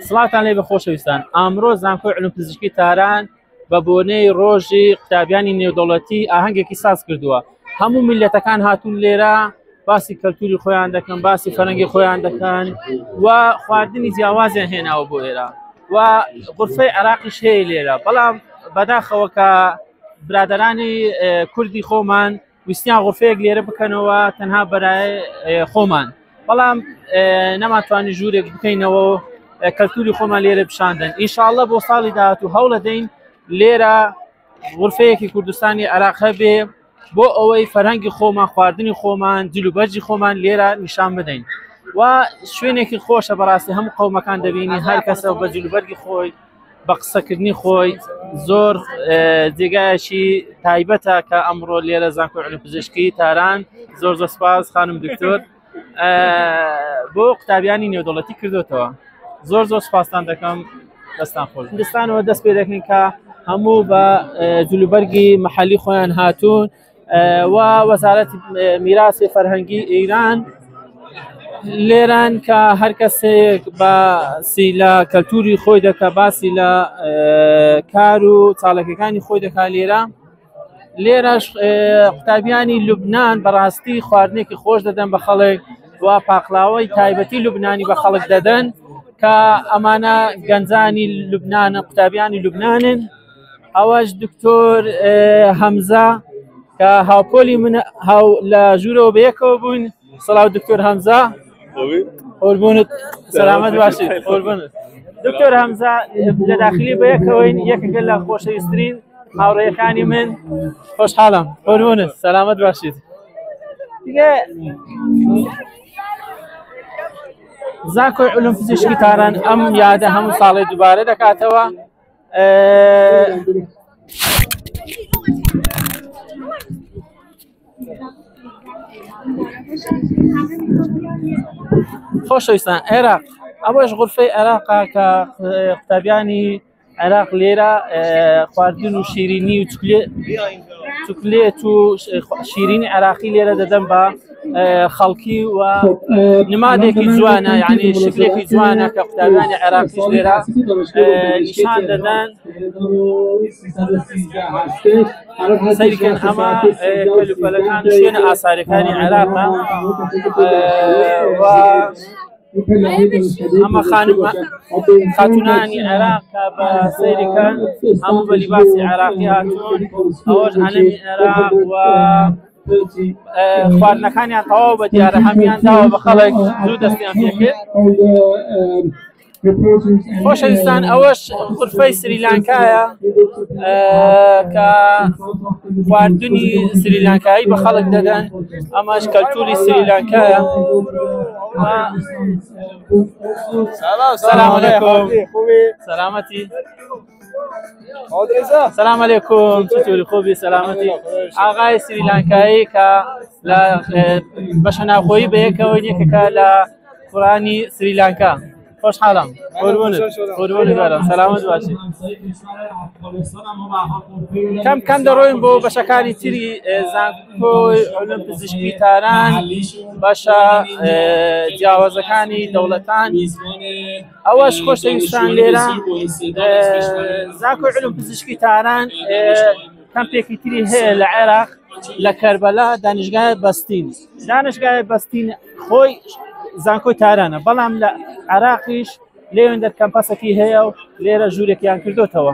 سڵاتان لێ بە خۆشەویستان. ئامڕۆ زانکۆی علوم پزیشکی تاران بە بۆنەی ڕۆژی قوتابیانی نێودەوڵەتی ئاهەنگێکی ساز کردووە. هەموو میلەتەکان هاتوون لێرە باسی کەلتوری خۆیان دەکەن، باسی فەرەنگی خۆیان دەکەن و خواردنی جیاوازیان هێناوە بۆ ئێرە و غورفەی عێراقیش هەیە لێرە. بەڵام بەداخەوە کە برادەرانی کوردی خۆمان ویستیان غورفەیەک لێرە بکەنەوە تەنها بەرای خۆمان، بەڵام نەماتوانی ژوورێک بکەینەوە کەلتوری خۆمان لێرە بشاندن. ئینشاءڵڵە بۆ ساڵی داهاتوو هەوڵ دەدەین لێرە غورفەیەکی کوردستانی عێراق هەبێ بۆ ئەوەی فەرهەنگی خۆمان، خواردنی خۆمان، جلوبەرجی خۆمان لێرە نیشان بدەین و شوێنێکی خۆشە بەڕاستی هەموو قەومەکان دەبینی هەر کەسە بە جلوبەرگی خۆی بە قسەکردنی خۆی زۆر جێگایەکی تایبەتە کە ئەمڕۆ لێرە زانکۆی علوم پزیشکی تاران. زۆر زۆر سپاس خانم دکتۆر بۆ قوتابیانی نێودەوڵەتی کردوتەوە. زۆر زۆر سپاسان دەکەم. دەستان خۆش. کوردستانەوە دەست پێ دەکەین کە هەموو بە جلوبەرگی مەحەلی خۆیان هاتوون و وەزارەتی میراسی فەرهەنگی ئێران لێران کە هەر کەسێک باسی لە کەلتوری خۆی دەکە، باسی لە کار و چاڵەکەەکانی خۆی دەکا لێرەش قوتابیانی لوبنان بەڕاستی خواردنێکی خۆش دەدەن بە خەڵک و پاقلاوەی تایبەتی لوبنانی بە خەڵک دەدەن کە ئەمانە گەنجانی لوبنانە، قوتابیانی لوبنانن. ئەوەش دکتۆر هەمزە کە هاوپۆلی من لە ژوورەوە بەیەکەوە بوون. سڵاو دکتۆر هەمزە، قوربونت، سەلامەت باشیت، قوربونت. دکتۆر هەمزە لە داخلی بەیەکەوەین، یەکێکە لە خۆشەویستترین هاوڕێیەکانی من. خۆشحاڵم، قوربونت، سەلامەت باشیت. دیگە زانکۆی علوم پزیشکی تاران ئەم یادە هەموو ساڵی دووبارە دەکاتەوە. خۆشەویستان، عێراق ئەوەش غورفەی عێراقا کە قوتابیانی عێراق لێرە خواردن و شیرینی و چوکلێت و شیرینی عێراقی لێرە دەدەن بە خەڵکی و نمادێکی جوانە، یعنی شکلێکی جوانە کە قوتابیانی عێراقیش لێرە نیشان دەدەن. سەیرکەن ئەمە کەلوپەلەکان و شوێنە ئاساریەکانی عێراقە و ئەمە خاتونانی عێراق کە بە سەیرکەن هەموو بە لیباسی عێراقی هاتوون. ئەوەش عەلەمی عێراق و خواردنەکانیان تەواو بە دیارە هەمیان داوە بە خەڵک زوو دەستیان پێکرد. خۆشەویستان، ئەوەش غورفەی سریلانکایە کە خواردنی سریلانکایی بە خەڵک دەدەن. ئەمەش کەلتوری سریلانکایە. سلام علیکم. سلامەتی. سلام علیکم. چطوری؟ خوبی؟ سلامەتی. ئاغای سریلانکایی کە لە بەشە ناوخۆیی بەیەکەوە یەکێکە لە کوڕانی سریلانکا. خۆشحاڵم، قوربونت، قوربونت دارم، سەلامەت باشی. کەم دەڕۆین بۆ بەشەکانی تری زانکۆی علوم پزیشکی تاران، بەشە جیاوازەکانی دەوڵەتان. ئەوەش خۆشەویستان لێرە زانکۆی علوم پزیشکی تاران کەمپێکی تری هەیە لە عێراق لە کەربەلا، دانیشگای بەستین. دانیشگای بەستین خۆی زانکۆی تارانە، بەڵام لە عێراقیش لێوێن کەمپەسێکی هەیە و لێرە ژوورێکیان کردوتەوە.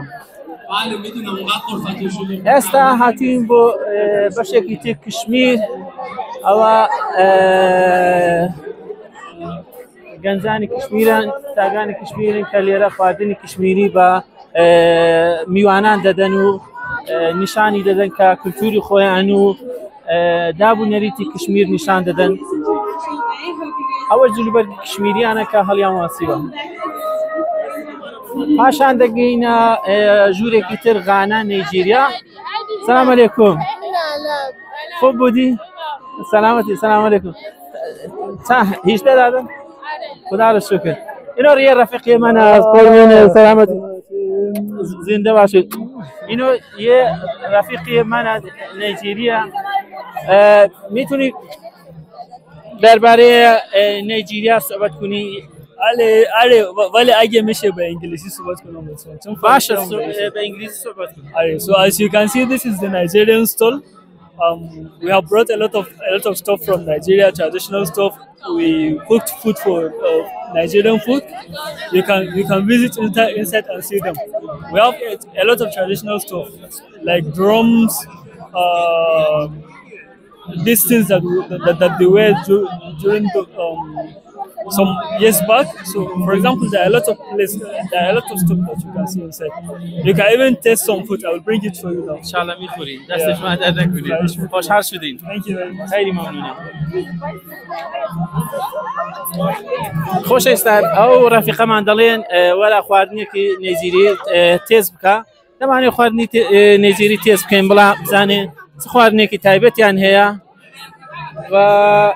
ئێستا هاتوین بۆ بەشێکی تر کشمیر. ئەوە گەنجانی کشمیرن، قوتابیانی کشمیرن کە لێرە خواردنی کشمیری بە میوانان دەدەن و نیشانی دەدەن کە کولتوری خۆیان و دابوونەریتی کشمیر نیشان دەدەن. ئەوە جلوبەرگی کشمیریانە کە هەڵیان واسیوە. پاشان دەگەینە ژوورێکی تر، غانا، نایجیریا. سلام علیکم. خوب بودی؟ سلامتی، سلام علیکم. هیچ دادم؟ خدا رو شکر. اینو یه رفیقی من از قربون سلامتی. زنده باشید. اینو یه رفیقی من از نایجیریا. میتونی درباره نایجیریا صحبت کنی؟ آره ولی اگه میشه به انگلیسی صحبت کنم لطفا چون باشه به انگلیسی صحبت کنیم. آره so as you can see this is the Nigerian stall. We have brought a lot of stuff from Nigeria, traditional stuff. We cooked food for Nigerian food. You can visit inside and see them. We have a lot of traditional stuff like drums, these things that they wear during the, some years back. So, for example, there are a lot of stuff that you can see inside. You can even taste some food. I will bring it for you now. انشالله میخورین. دست شما درد نکنید. خوشحال شدین. Thank you very much. خیلی ممنونم. خوش هستن. او رفیق من دلین ولا خواردنی که نيجيري تیز بکا. دمانی خواردنی نيجيري تیز بکن بلا بزنه. خواردنی که تایبت یان هیا و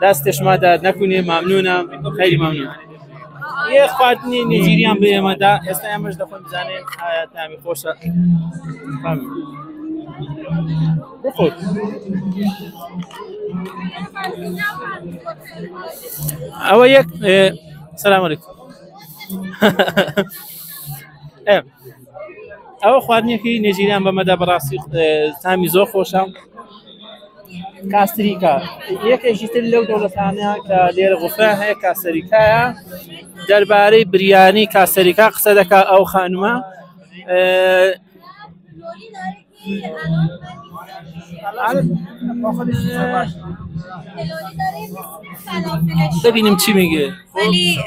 دست شما درد نکنه. ممنونم. خیلی ممنون. یه خواردنی نيجيري هم به ما دا استعمالش دفعه بزنه. تعمی خوشه. بخور. او یک سلام علیکم. او خواردنی که نيجيري هم به ما دا براسی تعمی زور خوشم. کاستریکا یک چیز لو دولتانه که لیر غفره هی کاستریکا درباره بریانی کاستریکا قصد که او خانومه ببینیم چی میگه. ولی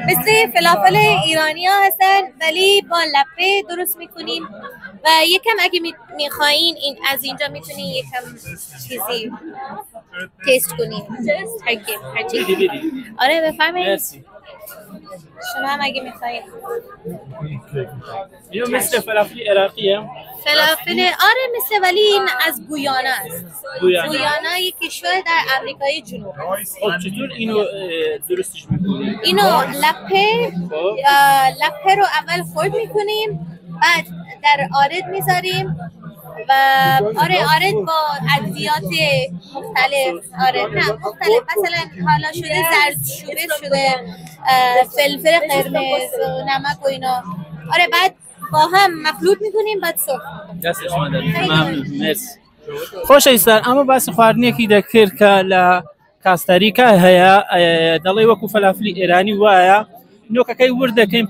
مثل فلافل ایرانی ها هستن ولی با لپه درست میکنیم و یکم اگه میخواین از اینجا میتونین یکم چیزی تست کنین. آره بفرمایید. شما هم اگه میخواین. اینو مثل فلافل عراقیه؟ فلافل آره مثل ولی این از گویانا است. گویانا یک کشور در آمریکای جنوبی. خب چطور اینو درستش میکنیم؟ اینو لپه رو اول خرد میکنیم بعد در آرد میذاریم و آرد با ادویات مختلف مختلف مثلا حالا شده زردچوبه شده فلفل قرمز و نمک و اینا بعد با هم مخلوط میکنیم بعد سرخ دست شما در ممنون مرسی خوش ایستان اما بس خواردنی که دکر که ل کاستاریکا هيا دڵی وەکو فەلافلی ئێرانی وایە نۆکەکەی وردەکەین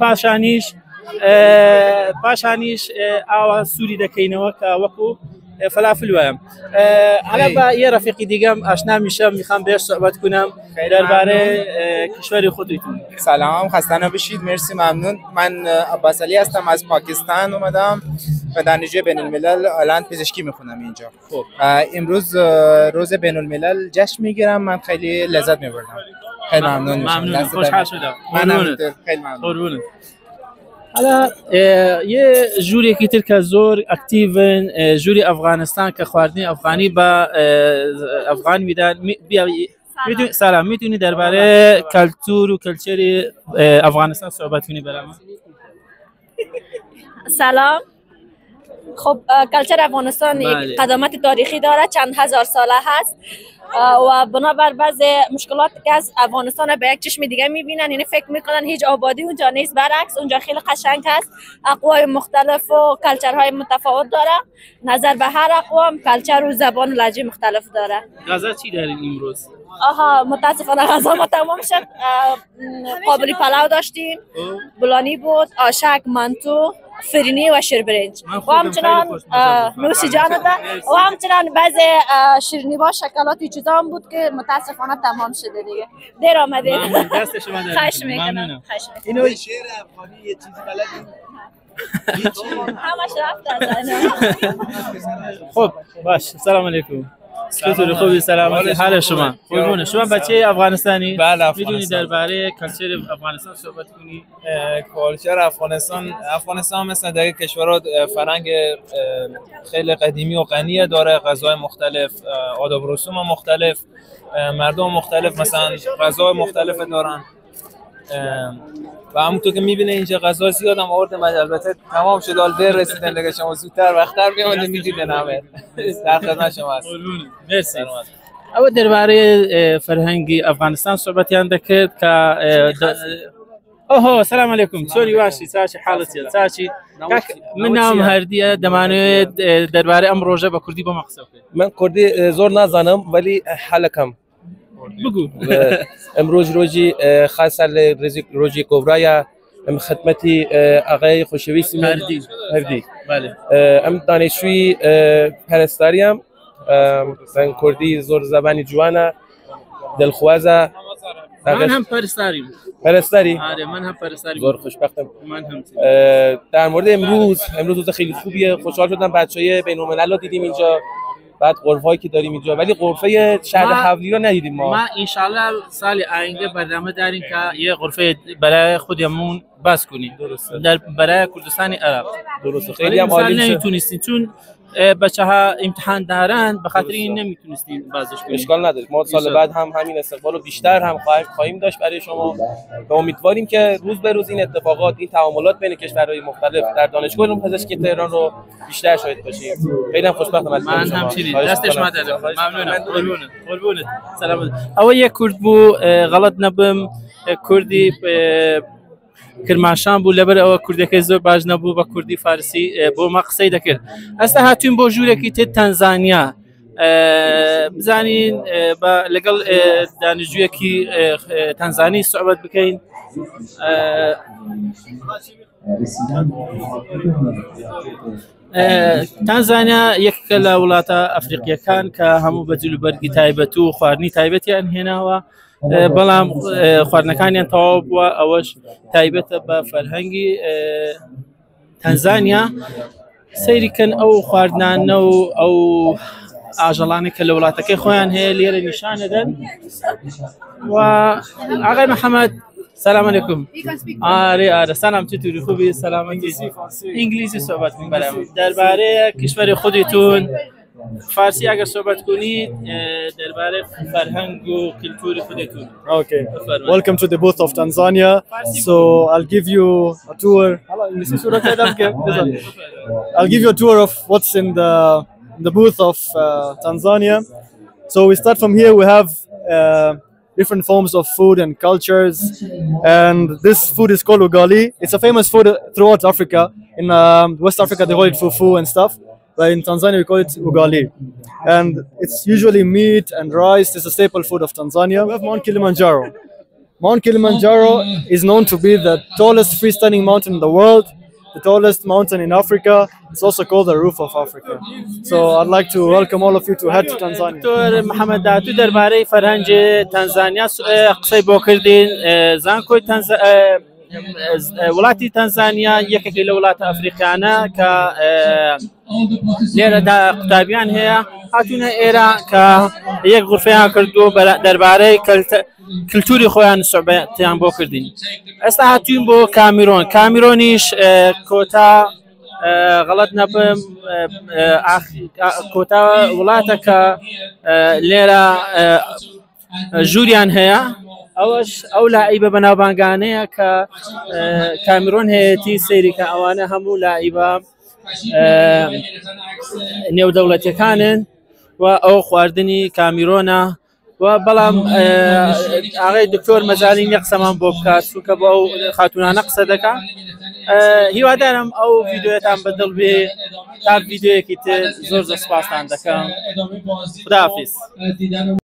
پاشانیش ئاوا سووری دەکەینەوە کە وەکو فەلافل وایە حالا با یه رفیقی دیگەم ئاشنا میشم میخوام بهش صحبت کنم درباره کشور خودتون. سلام خسته نباشید. مرسی ممنون. من عباس علی هستم از پاکستان اومدم و دانشجوی بین الملل الان پزشکی میخونم اینجا. خب امروز روز بین الملل جشن میگیرم. من خیلی لذت میبردم. خیلی ممنون. خوشحال شدم. منم خیلی ممنون. حالا یه جوری که ترک زور اکتیون جوری افغانستان که خواردنی افغانی با افغان میدن سلام میتونی درباره کلتور و کلچر افغانستان صحبت کنی برام؟ سلام. خب کلچر افغانستان یک قدامت تاریخی داره چند هزار ساله هست و بنابر بعض مشکلات که از افغانستان به یک چشم دیگه میبینن یعنی فکر میکنن هیچ آبادی اونجا نیست برعکس اونجا خیلی قشنگ هست اقوام مختلف و کلچرهای متفاوت داره نظر به هر اقوام کلچر و زبان و لهجه مختلف داره. غذا چی دارین امروز؟ متاسفانه غذا ما تمام شد. قابلی پلاو داشتیم بولانی بود آشک منتو فرینی و شیربرنج و همچنان نوش جان ده و همچنان بعضی شیرینی با شکلاتی چیزا هم بود که متاسفانه تمام شده دیگه دیر آمده. دست شما در خواهش میکنم. اینو شعر افغانی یه چیزی بلدین؟ همش رفت. خب باش سلام علیکم. چطوری خوبی سلامتی حال شما؟ قربون شما بچه افغانستانی؟ بله میدونی درباره کلچر افغانستان صحبت کنی؟ کلچر افغانستان مثل دیگه کشورها فرهنگ خیلی قدیمی و غنی داره غذای مختلف آداب و رسوم مختلف مردم مختلف مثلا غذای مختلف دارن و همونطور که میبینه اینجا غذا زیاد هم آوردم البته تمام شد حال دیر رسیدن دیگه شما زودتر وقت‌تر بیامده میدیدن همه در خدمت شما هست. مرسی. ئەوە دەربارەی فەرهەنگی ئەفغانستان سوحبەتیان دەکرد کە ئۆهۆ سەلام عەلەیکوم چۆنی باشی چاچی حاڵەتیە چاچی من ناوم هەردیە دەمانوێت دەربارەی ئەم ڕۆژە بە کوردی بۆمە قسە بکەیت. من کوردی زۆر نازانم وەلی حەلەکەم بگو. ئەمڕۆژ ڕۆژی خاصە لە ڕۆژی کۆبرایە ئەم خدمەتی ئاغای خۆشەویستی هەردی ئەم دانیشتووی پەرستاریەم من کوردی زۆر زەبانی جوانە دڵخوازە من هەم پەرستاریم پەرستاری من هەم پەرستاری زۆر خوشبختم من هەم در مورد امروز روز خیلی خوبیه خوشحال شدم بچه‌های بین‌الملل رو دیدیم اینجا بعد غرفه‌ای که داریم اینجا ولی غرفه شهر حولی رو ندیدیم ما انشالله سالی آینده برنامه داریم که یه غرفه برای خودمون بس کنیم درسته برای کردستان عراق درسته خیلی هم عالی میشه نمیتونستین چون بچه‌ها امتحان دارن به خاطر این نمیتونستین بازش کنید اشکال نداره ما سال بعد هم همین استقبال رو بیشتر هم خواهیم داشت برای شما و امیدواریم که روز به روز این اتفاقات این تعاملات بین کشورهای مختلف در دانشگاه علوم پزشکی تهران رو بیشتر شاهد باشیم. خیلی خوشبختم از من همچنین دستش مدد ممنونم قربونت سلامت. اول یک کرد بو غلط نبم کردی کرماشان بوو لەبەر ئەوە کوردەکەی زۆر باش نەبوو بە کوردی فارسی بۆ مە قسەی دەکرد. ئەستا هاتوین بۆ ژوورێکی تر تەنزانیا بزانین لەگەڵ دانیشتوویەکی تەنزانی سوحبەت بکەین. تانزانیا یەکێکە لە وڵاتە ئەفریقیەکان کە هەموو بە جلوبەرگی تایبەت و خواردنی تایبەتیان هێناوە بەڵام خواردنەکانیان تەواو بووە ئەوەش تایبەتە بە فەرهەنگی تەنزانیا سەیریکەن ئەو خواردنانە و ئەو ئاژەڵانی کە لە وڵاتەکەی خۆیان هەیە لێرە نیشانەدەن و ئاغای محەممەد سلام علیکم. آره سلام چطوری خوبی سلامتی انگلیسی صحبت کنید برام درباره کشور خودتون فارسی اگر صحبت کنید درباره فرهنگ و کلتور خودتون. Okay. Welcome to the booth of Tanzania. So I'll give you a tour. I'll give you a tour of what's in the booth of Tanzania. So we start from here. We have different forms of food and cultures, and this food is called ugali. It's a famous food throughout Africa. In West Africa they call it fufu and stuff, but in Tanzania we call it ugali, and it's usually meat and rice. It's a staple food of Tanzania. We have Mount Kilimanjaro. Mount Kilimanjaro is known to be the tallest freestanding mountain in the world, the tallest mountain in Africa. It's also called the roof of Africa. So I'd like to welcome all of you to head to Tanzania. دکتر محمد داتو درباره فرهنگ تانزانیا قصه بو کردین زانکوی وڵاتی تەنزانیا یەکێک لە وڵاتە ئەفریقیانە کە لێرەدا قوتابیان هەیە هاتوونە ئێرە کە یەک غورفەیان کردووە دەربارەی کلتوری خۆیان سوحبەتیان بۆ کردین. ئێستا هاتوین بۆ کامیرۆنیش کۆتا غەڵەت نەبم کۆتا وڵاتە کە لێرە ژووریان هەیە ئەوەش ئەو لاعیبە بەناوبانگانەیە کە کامیرۆن هەیەتی سەیری کە ئەوانە هەموو لاعیبە نێودەوڵەتیەکانن و ئەو خواردنی کامیرۆنە و بەڵام ئاغای دکتۆر مەزانی نیە قسەمان بۆ بکات چونکە بۆ ئەو خاتونانە قسە دەکات. هیوادارم ئەو ڤیدیۆیەتان بەدڵ بێ تا ڤیدیۆیەکی تر زۆر سوپاسان دەکەم. خوداحافیز.